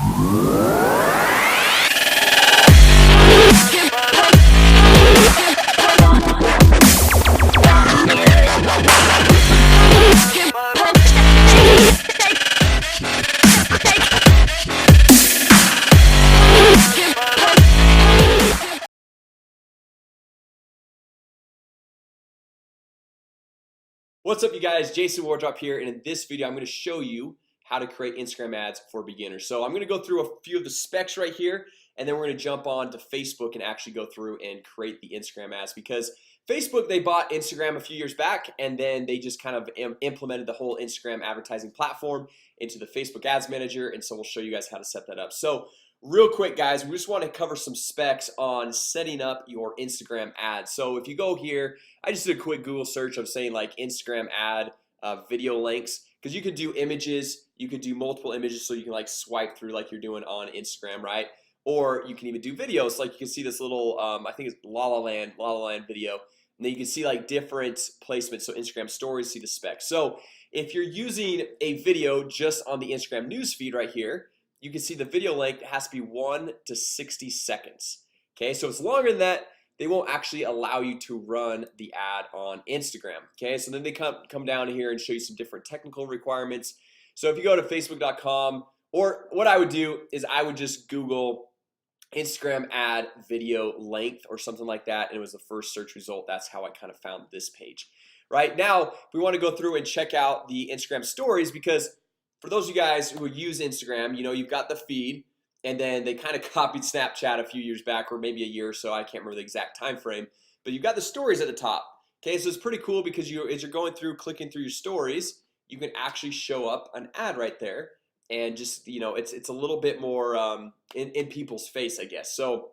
What's up, you guys? Jason Wardrop here, and in this video I'm going to show you how to create Instagram ads for beginners. So I'm going to go through a few of the specs right here, and then we're going to jump on to Facebook and actually go through and create the Instagram ads, because Facebook, they bought Instagram a few years back, and then they just kind of implemented the whole Instagram advertising platform into the Facebook Ads Manager. And so we'll show you guys how to set that up. So real quick, guys, we just want to cover some specs on setting up your Instagram ads. So if you go here, I just did a quick Google search of saying like Instagram ad video links, because you could do images, you could do multiple images, so you can like swipe through like you're doing on Instagram, right? Or you can even do videos, like you can see this little I think it's La La Land video, and then you can see like different placements. So Instagram stories, see the specs. So if you're using a video just on the Instagram news feed right here, you can see the video length has to be 1 to 60 seconds. Okay, so if it's longer than that, they won't actually allow you to run the ad on Instagram. Okay, so then they come down here and show you some different technical requirements. So if you go to facebook.com, or what I would do is I would just Google Instagram ad video length or something like that, and it was the first search result. That's how I kind of found this page. Right now we want to go through and check out the Instagram stories, because for those of you guys who use Instagram, you know, you've got the feed, and then they kind of copied Snapchat a few years back, or maybe a year or so. I can't remember the exact time frame, but you've got the stories at the top. Okay, so it's pretty cool because as you're going through, clicking through your stories, you can actually show up an ad right there, and just, you know, it's a little bit more in people's face, I guess. So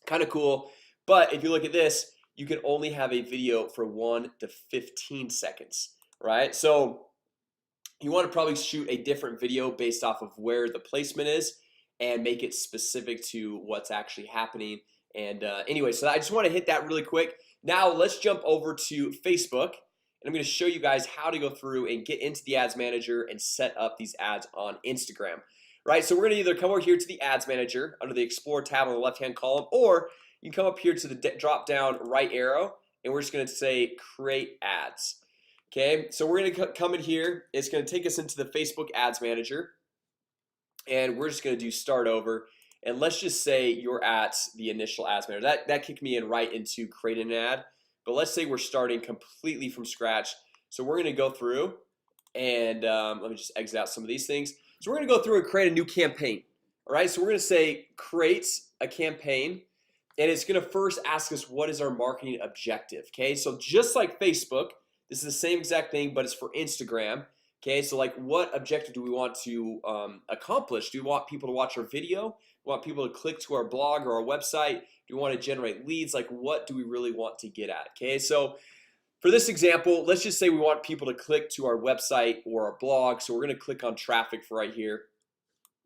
kind of cool. But if you look at this, you can only have a video for 1 to 15 seconds, right? So you want to probably shoot a different video based off of where the placement is and make it specific to what's actually happening. And anyway, so I just want to hit that really quick. Now let's jump over to Facebook, and I'm going to show you guys how to go through and get into the Ads Manager and set up these ads on Instagram. Right, so we're going to either come over here to the Ads Manager under the Explore tab on the left-hand column, or you can come up here to the drop-down right arrow, and we're just going to say Create Ads. Okay, so we're gonna come in here. It's gonna take us into the Facebook Ads Manager, and we're just gonna do Start Over. And let's just say you're at the initial Ads Manager. That kicked me in right into creating an ad. But let's say we're starting completely from scratch. So we're gonna go through and let me just exit out some of these things. So we're gonna go through and create a new campaign. All right, so we're gonna say create a campaign, and it's gonna first ask us what is our marketing objective. Okay, so just like Facebook, this is the same exact thing, but it's for Instagram. Okay, so like, what objective do we want to accomplish? Do we want people to watch our video? Do we want people to click to our blog or our website? Do we want to generate leads? Like, what do we really want to get at? Okay, so for this example, let's just say we want people to click to our website or our blog. So we're going to click on traffic for right here,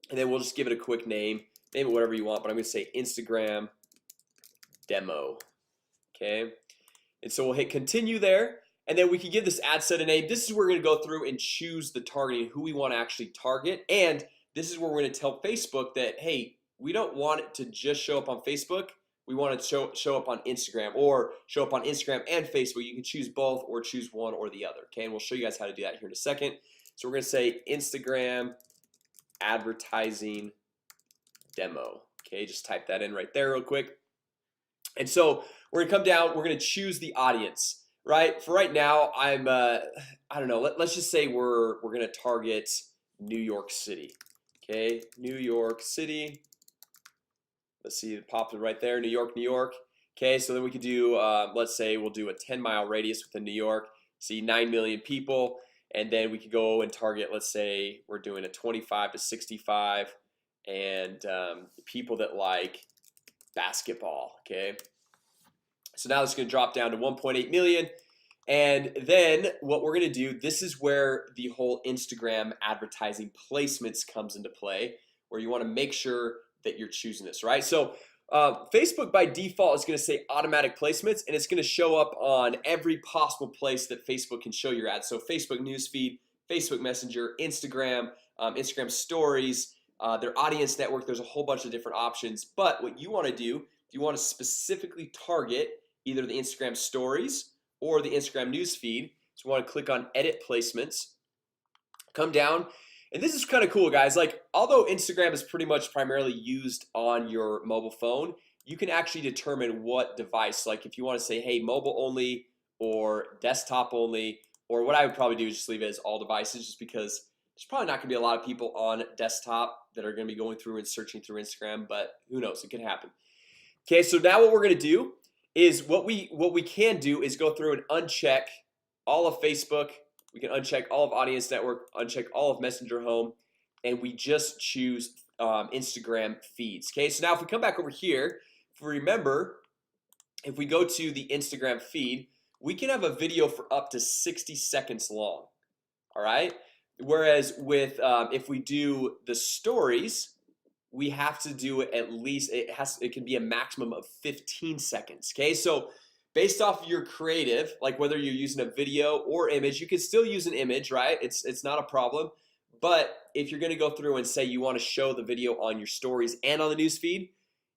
and then we'll just give it a quick name it whatever you want, but I'm going to say Instagram demo. Okay, and so we'll hit continue there. And then we can give this ad set a name. This is where we're going to go through and choose the targeting, who we want to actually target. And this is where we're going to tell Facebook that, hey, we don't want it to just show up on Facebook. We want it to show up on Instagram, or show up on Instagram and Facebook. You can choose both, or choose one or the other. Okay, and we'll show you guys how to do that here in a second. So we're going to say Instagram advertising demo. Okay, just type that in right there real quick. And so we're going to come down. We're going to choose the audience. Right, for right now, I don't know, let's just say we're gonna target New York City. Okay, New York City. Let's see, it popped right there, New York, New York. Okay, so then we could do let's say we'll do a 10-mile radius within New York, see 9 million people. And then we could go and target, let's say we're doing a 25 to 65, and people that like basketball. Okay, so now it's going to drop down to 1.8 million. And then what we're going to do, this is where the whole Instagram advertising placements comes into play, where you want to make sure that you're choosing this, right? So Facebook by default is going to say automatic placements, and it's going to show up on every possible place that Facebook can show your ads. So Facebook newsfeed, Facebook Messenger, Instagram, Instagram stories, their audience network. There's a whole bunch of different options, but what you want to do, if you want to specifically target either the Instagram stories or the Instagram news feed, so you want to click on edit placements, come down, and this is kind of cool, guys. Like, although Instagram is pretty much primarily used on your mobile phone, you can actually determine what device. Like if you want to say, hey, mobile only or desktop only, or what I would probably do is just leave it as all devices, just because there's probably not gonna be a lot of people on desktop that are gonna be going through and searching through Instagram, but who knows, it could happen. Okay, so now what we're gonna do is what we can do is go through and uncheck all of Facebook. We can uncheck all of Audience Network, uncheck all of Messenger Home, and we just choose Instagram feeds. Okay, so now if we come back over here, if we remember, if we go to the Instagram feed, we can have a video for up to 60 seconds long. All right, whereas with if we do the stories, we have to do it at least, it can be a maximum of 15 seconds. Okay, so based off your creative, like whether you're using a video or image, you can still use an image, right? It's not a problem. But if you're gonna go through and say you want to show the video on your stories and on the news feed,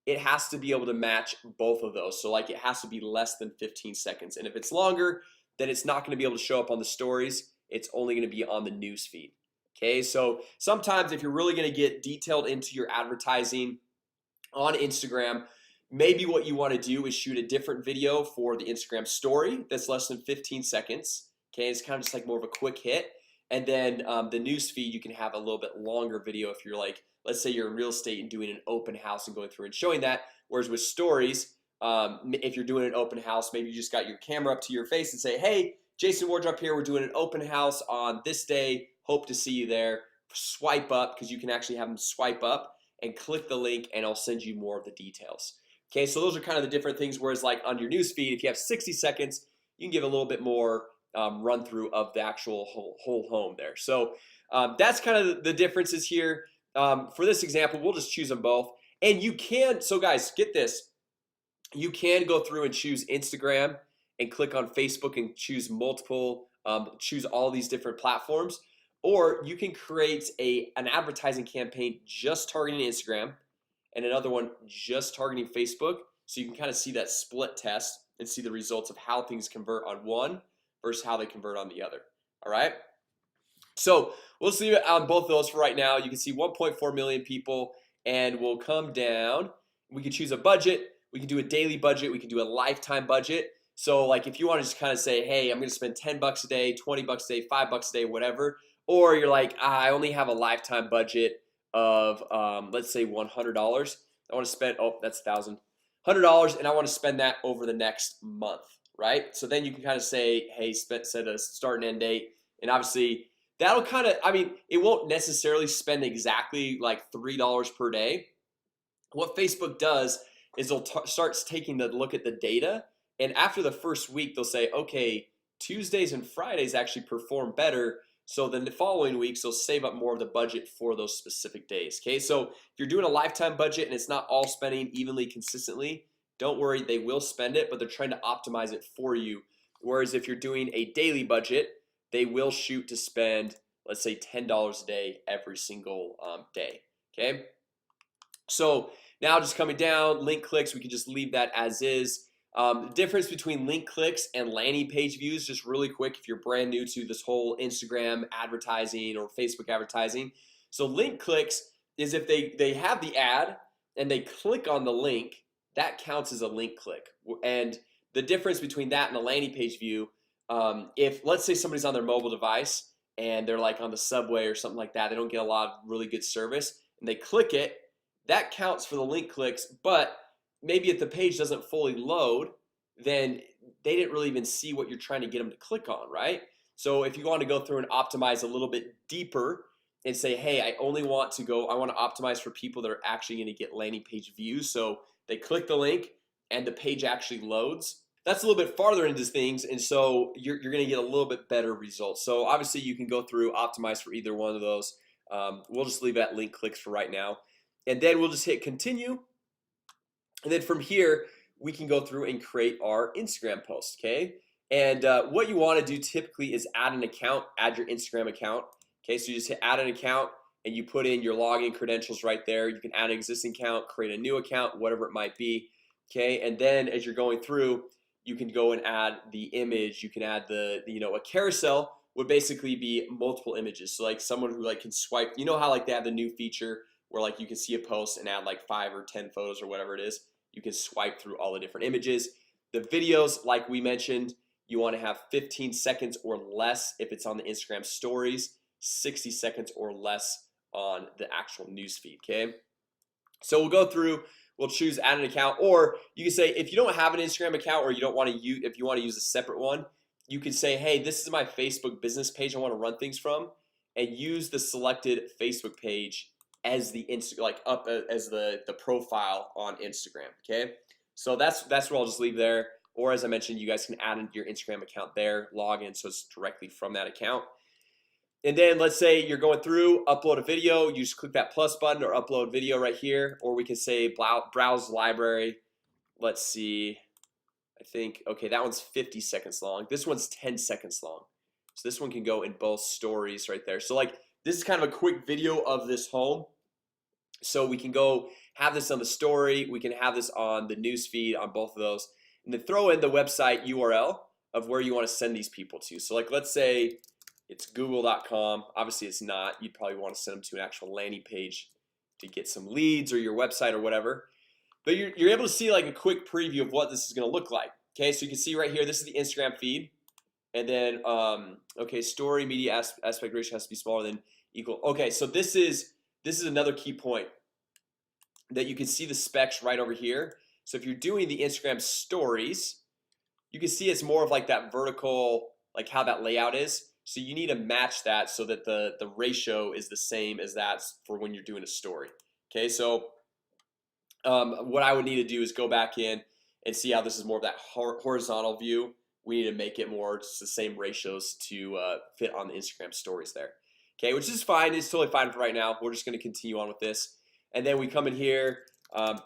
it has to be able to match both of those. So like it has to be less than 15 seconds, and if it's longer, then it's not going to be able to show up on the stories. It's only going to be on the news feed. Okay, so sometimes if you're really going to get detailed into your advertising on Instagram, maybe what you want to do is shoot a different video for the Instagram story that's less than 15 seconds. Okay, it's kind of just like more of a quick hit. And then the news feed, you can have a little bit longer video if you're like, let's say you're in real estate and doing an open house and going through and showing that. Whereas with stories, if you're doing an open house, maybe you just got your camera up to your face and say, hey, Jason Wardrop here, we're doing an open house on this day, hope to see you there. Swipe up, because you can actually have them swipe up and click the link, and I'll send you more of the details. Okay, so those are kind of the different things. Whereas like on your news feed, if you have 60 seconds, you can give a little bit more run through of the actual whole home there. So that's kind of the differences here. For this example, we'll just choose them both. And you can, so guys, get this, you can go through and choose Instagram and click on Facebook and choose multiple, choose all these different platforms. Or you can create an advertising campaign just targeting Instagram and another one just targeting Facebook, so you can kind of see that split test and see the results of how things convert on one versus how they convert on the other. All right, so we'll see it on both of those for right now. You can see 1.4 million people, and we'll come down. We can choose a budget. We can do a daily budget. We can do a lifetime budget. So like if you want to just kind of say, hey, I'm gonna spend 10 bucks a day, 20 bucks a day, 5 bucks a day, whatever. Or you're like, I only have a lifetime budget of let's say $100. I want to spend, oh, that's $1,100, and I want to spend that over the next month, right? So then you can kind of say, hey, set a start and end date, and obviously that'll kind of, I mean, it won't necessarily spend exactly like $3 per day. What Facebook does is they'll starts taking the look at the data, and after the first week they'll say, okay, Tuesdays and Fridays actually perform better. So then the following weeks they'll save up more of the budget for those specific days. Okay, so if you're doing a lifetime budget and it's not all spending evenly consistently, don't worry, they will spend it, but they're trying to optimize it for you. Whereas if you're doing a daily budget, they will shoot to spend, let's say, $10 a day every single day. Okay, so now just coming down, link clicks, we can just leave that as is. The difference between link clicks and landing page views, just really quick, if you're brand new to this whole Instagram advertising or Facebook advertising. So link clicks is if they have the ad and they click on the link, that counts as a link click. And the difference between that and a landing page view, if let's say somebody's on their mobile device and they're like on the subway or something like that, they don't get a lot of really good service, and they click it, that counts for the link clicks. But maybe if the page doesn't fully load, then they didn't really even see what you're trying to get them to click on, right? So if you want to go through and optimize a little bit deeper and say, hey, I only want to go, I want to optimize for people that are actually going to get landing page views, so they click the link and the page actually loads, that's a little bit farther into things, and so you're going to get a little bit better results. So obviously you can go through, optimize for either one of those. We'll just leave that link clicks for right now, and then we'll just hit continue. And then from here we can go through and create our Instagram post. Okay, and what you want to do typically is add an account, add your Instagram account. Okay, so you just hit add an account, and you put in your login credentials right there. You can add an existing account, create a new account, whatever it might be. Okay, and then as you're going through, you can go and add the image. You can add the a carousel would basically be multiple images. So like someone who like can swipe, you know how like they have the new feature where like you can see a post and add like 5 or 10 photos or whatever it is. You can swipe through all the different images. The videos, like we mentioned, you want to have 15 seconds or less if it's on the Instagram stories, 60 seconds or less on the actual newsfeed. Okay, so we'll go through, we'll choose add an account, or you can say if you don't have an Instagram account or you don't want to use, if you want to use a separate one, you can say, hey, this is my Facebook business page I want to run things from, and use the selected Facebook page as the as the profile on Instagram. Okay, so that's what I'll just leave there. Or as I mentioned, you guys can add into your Instagram account there, log in, so it's directly from that account. And then let's say you're going through, upload a video, you just click that plus button or upload video right here. Or we can say browse library. Let's see, I think, okay, that one's 50 seconds long. This one's 10 seconds long. So this one can go in both stories right there. So like this is kind of a quick video of this home. So we can go have this on the story, we can have this on the news feed on both of those, and then throw in the website URL of where you want to send these people to. So like let's say it's google.com. Obviously it's not. You'd probably want to send them to an actual landing page to get some leads, or your website or whatever. But you're able to see like a quick preview of what this is going to look like. Okay, so you can see right here, this is the Instagram feed. And then okay, story media aspect ratio has to be smaller than equal. Okay, so this is another key point that you can see the specs right over here. So if you're doing the Instagram stories, you can see it's more of like that vertical, like how that layout is. So you need to match that so that the ratio is the same as that for when you're doing a story. Okay, so what I would need to do is go back in and see how this is more of that horizontal view. We need to make it more just the same ratios to fit on the Instagram stories there. Okay, which is fine. It's totally fine for right now. We're just going to continue on with this, and then we come in here,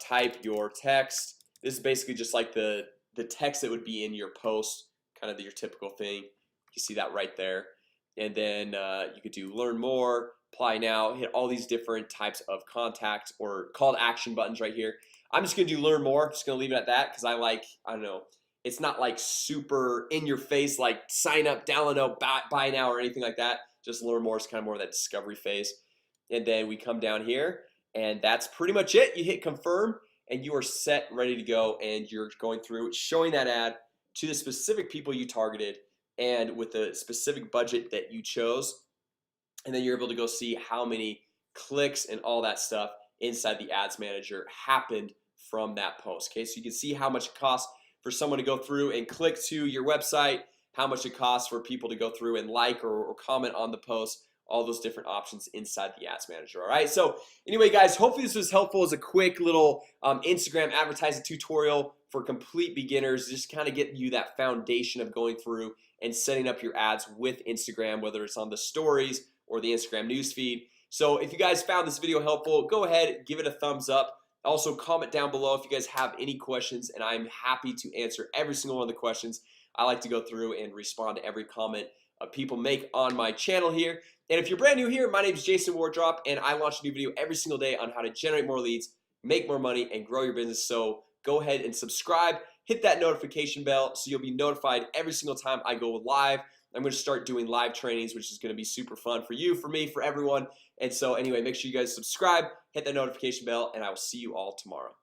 type your text. This is basically just like the text that would be in your post, kind of your typical thing. You see that right there. And then you could do learn more, apply now, hit all these different types of contacts or call to action buttons right here. I'm just gonna do learn more. Just gonna leave it at that because I don't know, it's not like super in your face like sign up, download, buy now or anything like that. Just learn more is kind of more of that discovery phase. And then we come down here, and that's pretty much it. You hit confirm and you are set, ready to go, and you're going through showing that ad to the specific people you targeted and with the specific budget that you chose. And then you're able to go see how many clicks and all that stuff inside the ads manager happened from that post. Okay, so you can see how much it costs for someone to go through and click to your website, how much it costs for people to go through and like or comment on the post, all those different options inside the ads manager. All right, so anyway guys, hopefully this was helpful as a quick little Instagram advertising tutorial for complete beginners, just kind of getting you that foundation of going through and setting up your ads with Instagram, whether it's on the stories or the Instagram newsfeed. So if you guys found this video helpful, go ahead, give it a thumbs up. Also comment down below if you guys have any questions, and I'm happy to answer every single one of the questions. I like to go through and respond to every comment people make on my channel here. And if you're brand new here, my name is Jason Wardrop, and I launch a new video every single day on how to generate more leads, make more money, and grow your business. So go ahead and subscribe, hit that notification bell so you'll be notified every single time I go live. I'm going to start doing live trainings, which is going to be super fun for you, for me, for everyone. And so anyway, make sure you guys subscribe, hit that notification bell, and I will see you all tomorrow.